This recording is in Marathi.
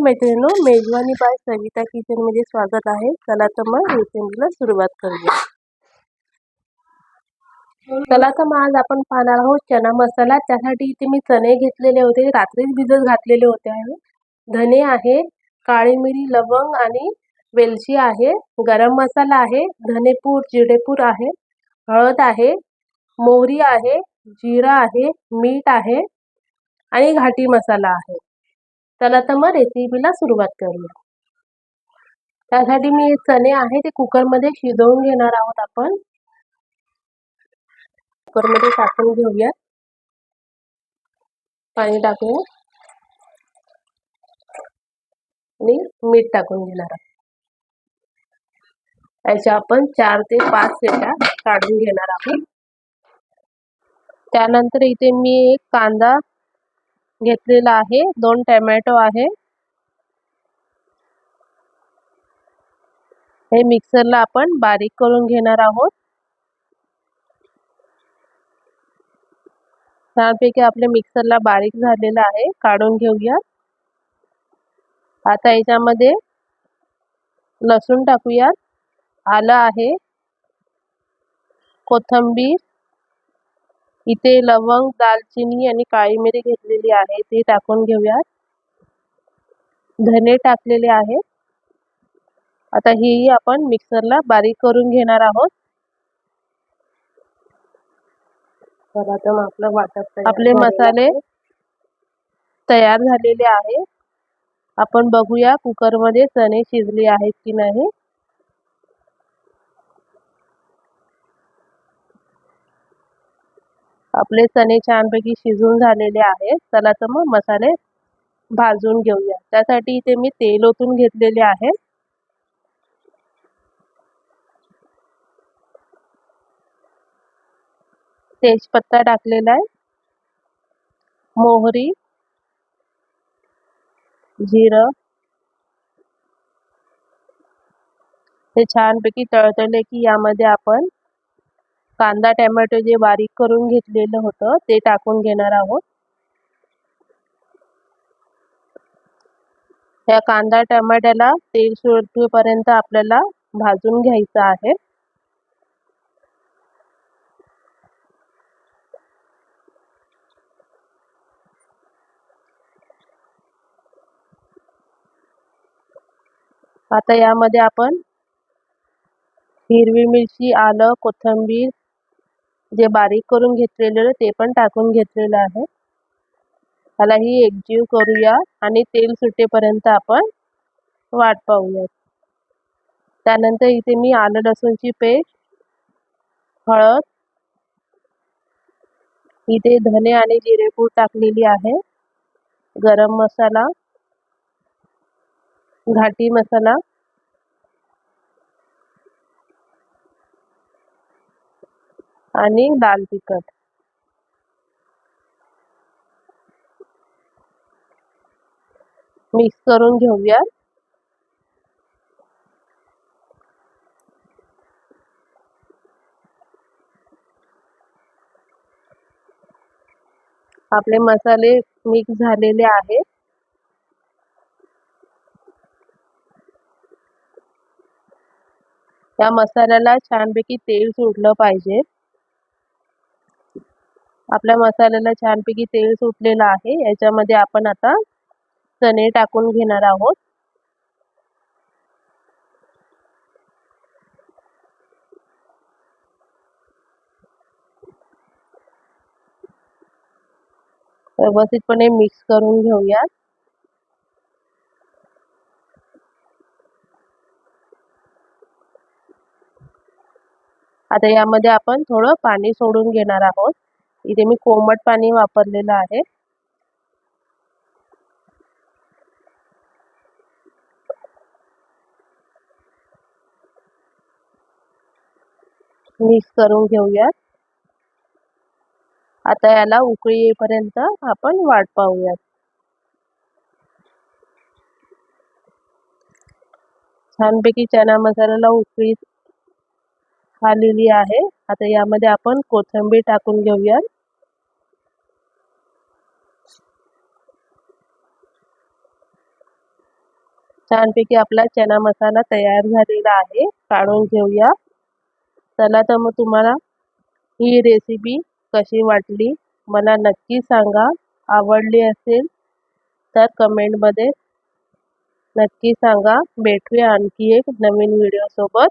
मैत्रिणींनो, मेजवानी बाय सविता किचन मध्ये स्वागत आहे। चला तर मग रेसिपीला सुरुवात करूया। चला तर मग आज आपण पाहणार आहोत चना मसाला। त्यासाठी इथे मी चणे घेतलेले होते, रात्रीच भिजत घातलेले होते आहे। धने आहे, काळी मिरी, लवंग आणि वेलची आहे, गरम मसाला आहे, धनेपूर, जिरेपूर आहे, हळद आहे, मोहरी आहे, जीरा आहे, मीठ आहे आणि घाटी मसाला आहे। चला तर मग रेसिपीला सुरुवात करूया। त्यासाठी मी चणे आहे ते कुकर मध्ये शिजवून घेणार आहोत। आपण कुकर मध्ये टाकून घेऊया, पाणी टाकूया आणि मीठ टाकून घेणार आहोत। याच्या आपण 4 ते 5 शिट्या काढून घेणार आहोत। त्यानंतर इथे मी एक कांदा घेतलेला आहे, 2 टोमॅटो आहे, हे मिक्सरला आपण बारीक करून घेणार आहोत। छानपैकी आपले मिक्सरला बारीक झालेला आहे, काढून घेऊया। आता याच्यामध्ये लसूण टाकूया, आलं आहे, कोथिंबीर, इथे लवंग, दालचिनी आणि काळी मिरी घेतलेली आहे ती टाकून घेऊया। धने टाकलेले आहेत। आता ही आपण मिक्सरला बारीक करून घेणार आहोत। आपले मसाले तयार झालेले आहे। आपण बघूया कुकर मध्ये चणे शिजले आहेत की नाही। आपले चणे छानपैकी शिजून झालेले आहेत। चला तर मग मसाले भाजून घेऊया। त्यासाठी इथे मी तेल ओतून घेतलेले आहे। तेजपत्ता टाकलेला आहे, मोहरी, जिरं, हे छानपैकी तळतळले की यामध्ये आपण कांदा टोमॅटो जे बारीक करून घेतलेलं होतं ते टाकून घेणार आहोत। या कांदा टोमॅटोला तेल सुटेपर्यंत आपल्याला भाजून घ्यायचं आहे। आता यामध्ये आपण हिरवी मिरची, आलं, कोथिंबीर जे बारीक करून घेतलेलं ते पण टाकून घेतलेलं आहे। त्याला ही एकजीव करूया आणि तेल सुटेपर्यंत आपण वाट पाहूया। त्यानंतर इथे मी आलं लसूणची पेस्ट, हळद, इथे धने आणि जिरेपूड टाकलेली आहे, गरम मसाला, घाटी मसाला आणि लाल तिखट मिक्स करून घेऊया। आपले मसाले मिक्स झालेले आहेत। या मसाल्याला छानपैकी तेल सुटलं पाहिजे। आपल्या मसाल्याला छानपैकी तेल सुटलेलं आहे। याच्यामध्ये आपण आता चणे टाकून घेणार आहोत। व्यवस्थितपणे मिक्स करून घेऊया। आता यामध्ये आपण थोडं पाणी सोडून घेणार आहोत। इथे मी कोमट पाणी वापरलेलं आहे। मिक्स करून घेऊया। आता याला उकळी येईपर्यंत आपण वाट पाहूया। छानपैकी चना मसाल्याला उकळी आलेली आहे। आता यामध्ये आपण कोथिंबीर टाकून घेऊया। छानपैकी आपला चना मसाला तयार झालेला आहे. काढून घेऊया. चला तर मग तुम्हाला ही रेसिपी कशी वाटली मला नक्की सांगा. आवडली असेल तर कमेंटमध्ये नक्की सांगा. भेटूया आणखी एक नवीन व्हिडिओ सोबत.